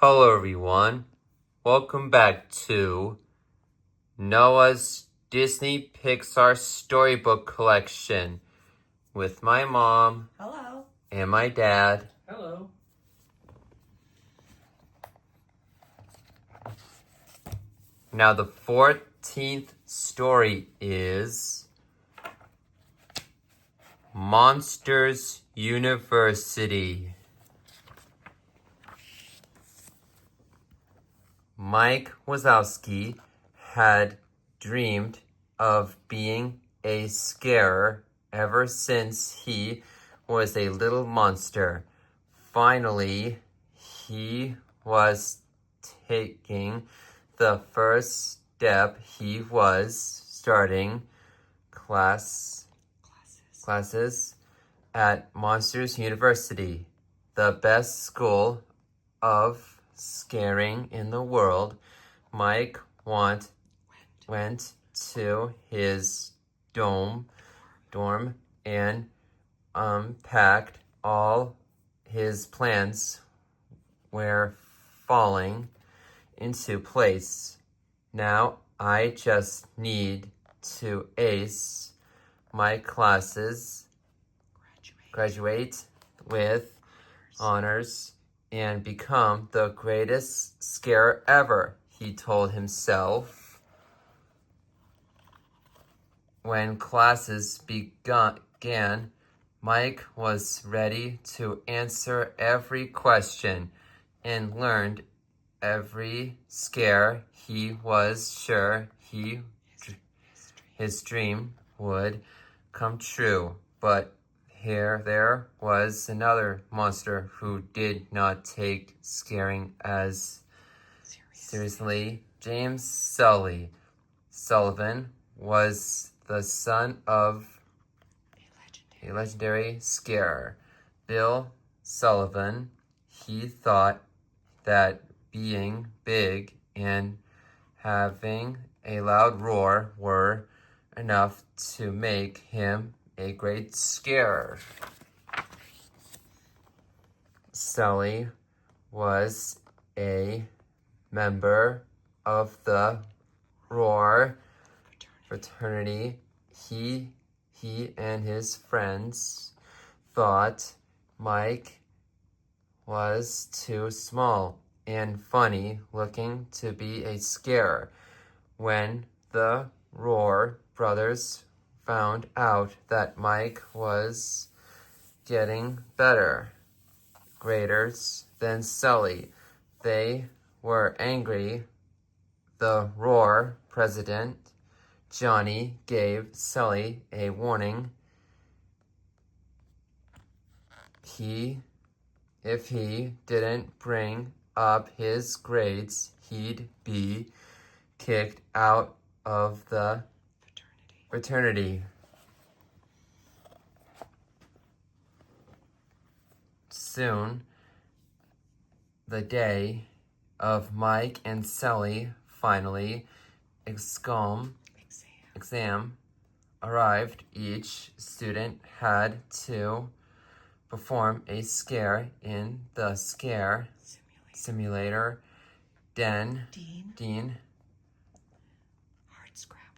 Hello everyone, welcome back to Noah's Disney Pixar Storybook Collection with my mom. Hello. And my dad. Hello. Now the 14th story is Monsters University. Mike Wazowski had dreamed of being a scarer ever since he was a little monster. Finally, he was taking the first step. He was starting classes at Monsters University, the best school of scaring in the world. Mike went to his dorm and unpacked all his plans were falling into place. Now I just need to ace my classes, graduate with honors, and become the greatest scarer ever, he told himself. When classes began, Mike was ready to answer every question and learned every scare. He was sure his dream would come true, but there was another monster who did not take scaring as seriously. James Sullivan was the son of a legendary scarer, Bill Sullivan. He thought that being big and having a loud roar were enough to make him a great scarer. Sully was a member of the Roar fraternity. He and his friends thought Mike was too small and funny looking to be a scarer. When the Roar brothers found out that Mike was getting better graders than Sully, they were angry. The Roar president, Johnny, gave Sully a warning. If he didn't bring up his grades, he'd be kicked out of the fraternity. Soon, the day of Mike and Sully finally exam arrived. Each student had to perform a scare in the scare simulator. Dean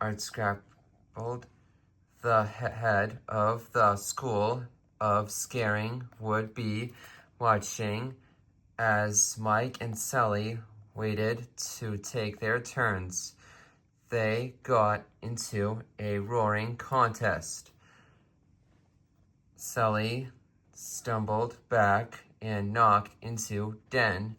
Hardscrabbled, the head of the school of scaring, would be watching as Mike and Sully waited to take their turns. They got into a roaring contest. Sully stumbled back and knocked into Dean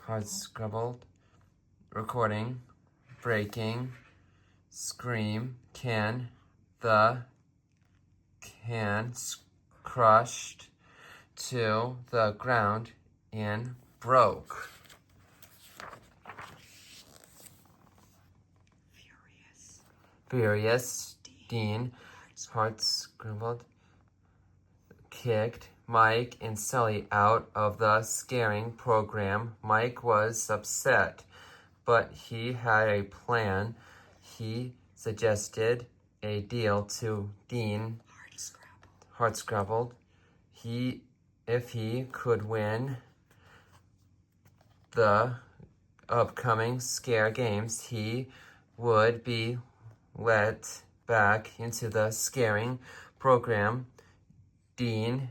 Hardscrabbled, recording, breaking, scream, the can crushed to the ground and broke. Furious, Dean Hardscrabbled kicked Mike and Sully out of the scaring program. Mike was upset, but he had a plan. He suggested a deal to Dean Hardscrabbled. If he could win the upcoming scare games, he would be let back into the scaring program. Dean,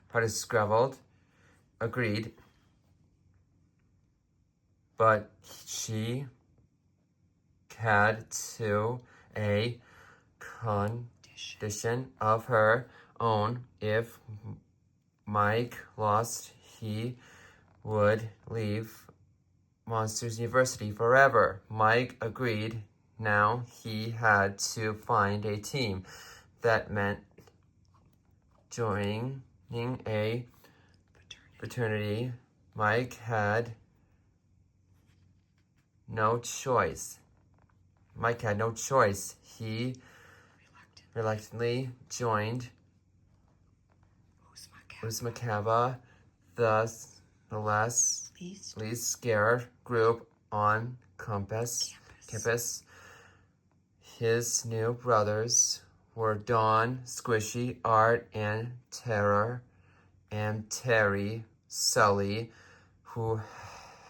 hard as scrabbled, agreed, but she had to a condition of her own. If Mike lost, he would leave Monsters University forever. Mike agreed. Now he had to find a team. That meant joining a fraternity. Mike had no choice. He reluctantly joined Uzmakava, the least scared group on campus. His new brothers were Dawn, Squishy, Art, and Terry, Sully, who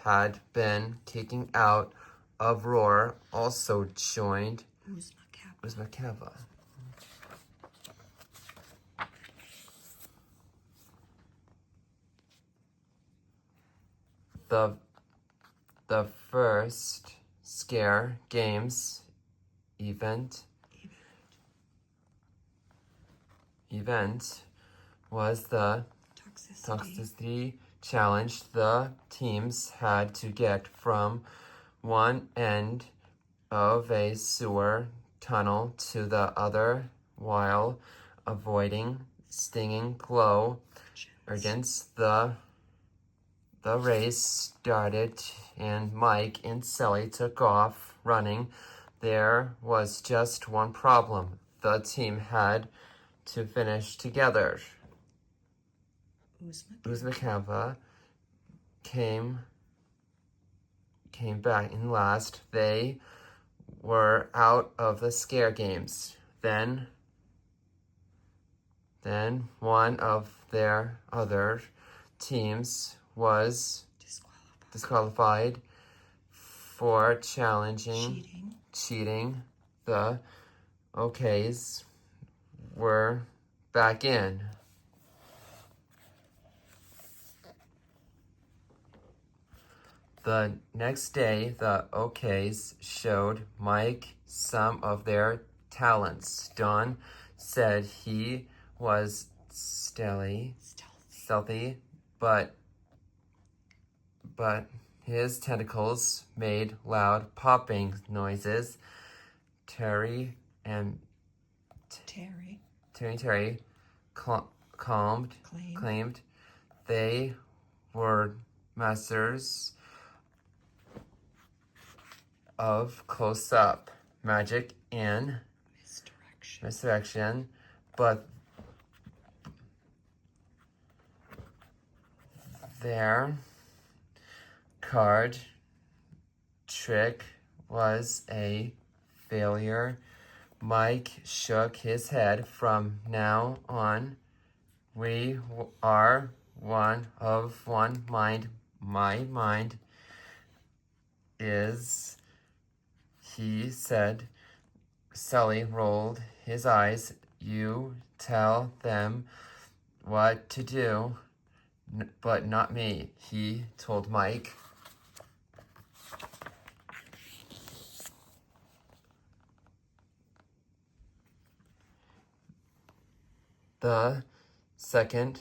had been kicking out of Roar, also joined Uzmakava. The first Scare Games event was the toxicity challenge. The teams had to get from one end of a sewer tunnel to the other while avoiding stinging glow agents. The race started and Mike and Sally took off running. There was just one problem. The team had to finish together. Uzmakava came back in last. They were out of the scare games. Then one of their other teams was disqualified for cheating. The OKs were back in. The next day, the OKs showed Mike some of their talents. Don said he was stealthy, but his tentacles made loud popping noises. Terry claimed they were masters of close-up magic and misdirection, but their card trick was a failure. Mike shook his head. From now on, we are one of one mind. My mind is, he said. Sully rolled his eyes. You tell them what to do, but not me, he told Mike. The second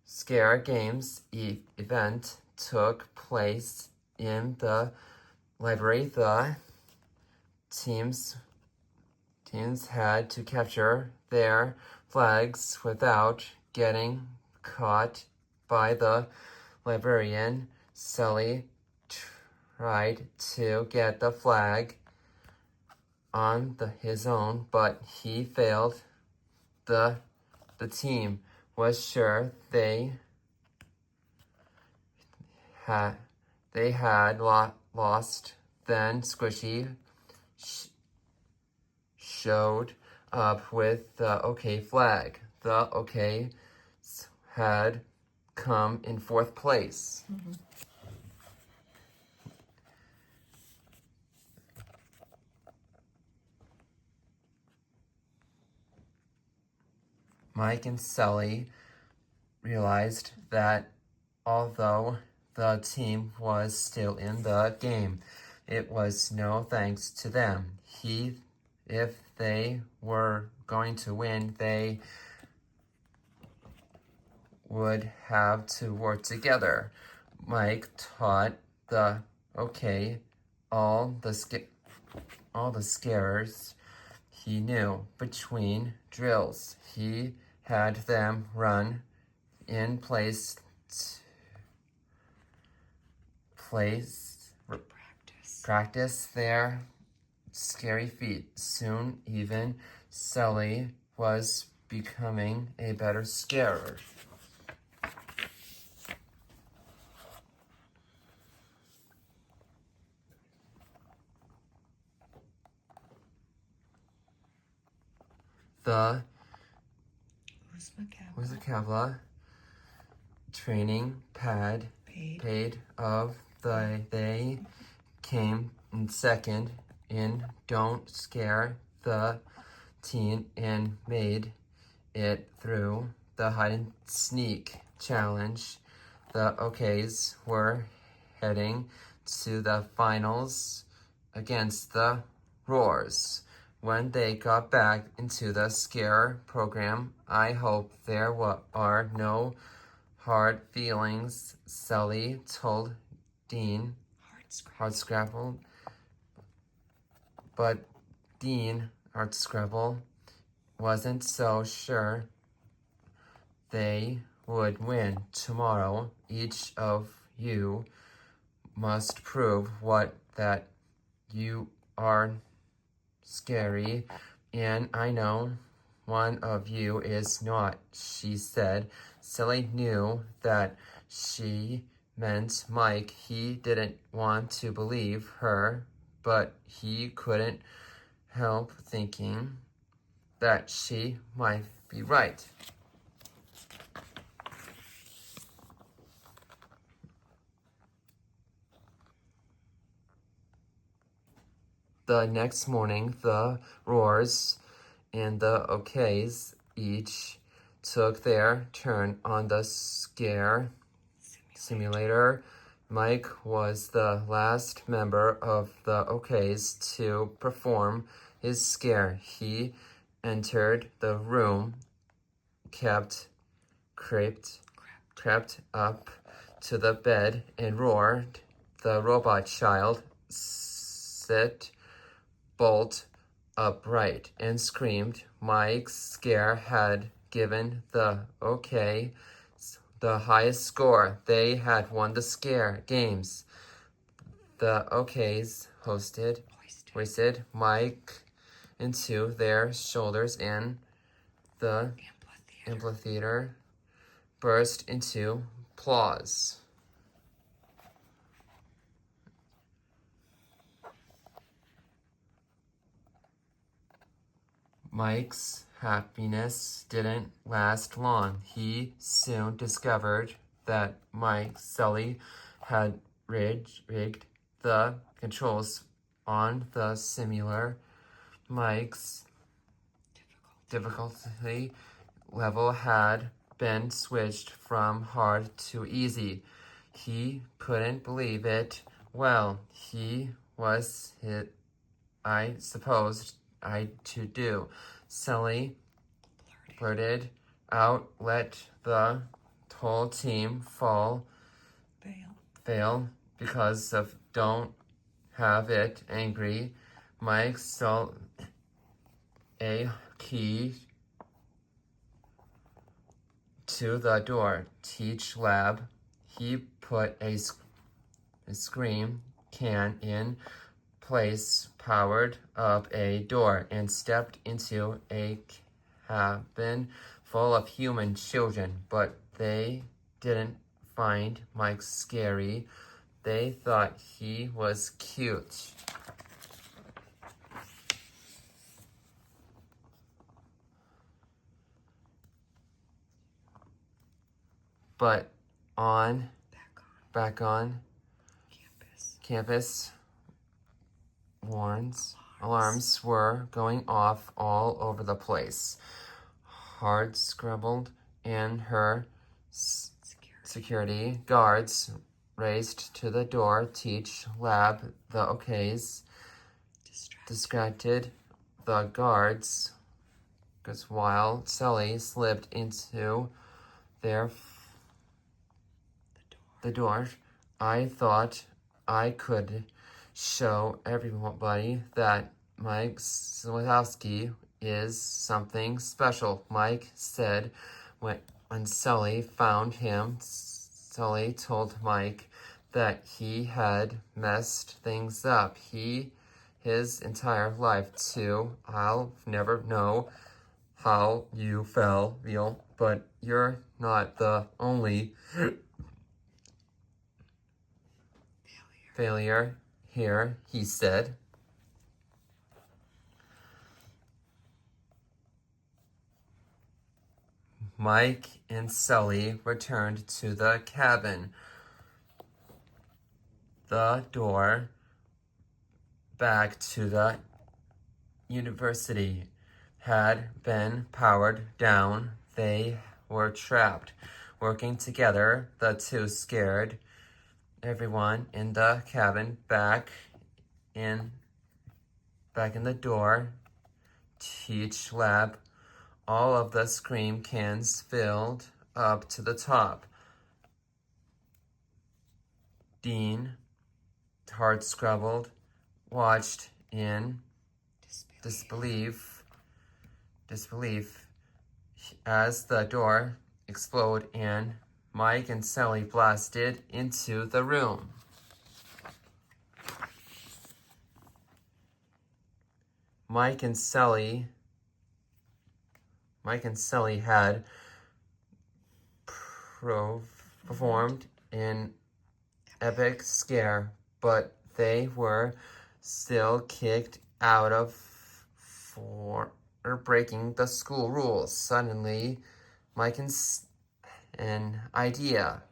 Scare Games event took place in the library. The teams had to capture their flags without getting caught by the librarian. Sully tried to get the flag on his own, but he failed. The team was sure they had lost. Then Squishy showed up with the OK flag. The OKs had come in fourth place. Mike and Sully realized that although the team was still in the game, it was no thanks to them. If they were going to win, they would have to work together. Mike taught all the scarers he knew between drills. He had them run in practice their scary feet. Soon even Sully was becoming a better scarer. The Uzmakavla training paid of they came in second in Don't Scare the Teen and made it through the hide and sneak challenge. The OKs were heading to the finals against the Roars. When they got back into the scare program, I hope there are no hard feelings, Sully told Dean. Hardscrabble. But Dean Hardscrabble wasn't so sure they would win tomorrow. Each of you must prove that you are scary, and I know one of you is not, she said. Sully knew that she meant Mike. He didn't want to believe her, but he couldn't help thinking that she might be right. The next morning, the Roars and the OKs each took their turn on the scare simulator. Mike was the last member of the OKs to perform his scare. He entered the room, crept up to the bed and roared. The robot child sit bolt upright and screamed. Mike's scare had given the OK the highest score. They had won the scare games. The OKs hoisted Mike into their shoulders, and the amphitheater burst into applause. Mike's happiness didn't last long. He soon discovered that Sully had rigged the controls on the simulator. Mike's difficulty level had been switched from hard to easy. He couldn't believe it. Well, he was hit, I supposed I to do. Sully blurted out, let the whole team fail because of don't have it angry. Mike saw a key to the door. Teach lab. He put a scream can in place, powered up a door, and stepped into a cabin full of human children. But they didn't find Mike scary. They thought he was cute. But back on campus. Alarms were going off all over the place. Hard scrabbled, and her security guards raced to the door. Teach lab the okays distracted the guards, because while Sully slipped into the door, I thought I could show everybody that Mike Wazowski is something special, Mike said when Sully found him. Sully told Mike that he had messed things up his entire life too. I'll never know how you feel, but you're not the only failure here, he said. Mike and Sully returned to the cabin. The door back to the university had been powered down. They were trapped, working together. The two scared everyone in the cabin. Back in the door, teach lab. All of the scream cans filled up to the top. Dean, hard scrabbled, watched in disbelief as the door exploded and Mike and Sally blasted into the room. Mike and Sally had performed an epic scare, but they were still kicked out for breaking the school rules. Suddenly, Mike an idea.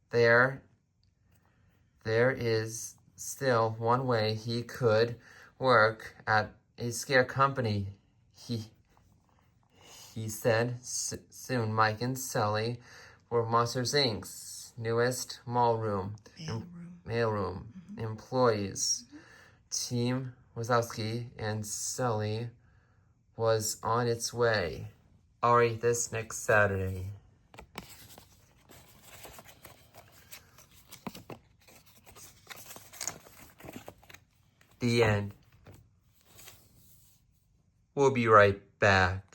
There is still one way he could work at a scare company. He said. Soon Mike and Sally were Monsters Inc.'s newest mailroom employees. Team Wazowski and Sally was on its way. Already this next Saturday. The end. We'll be right back.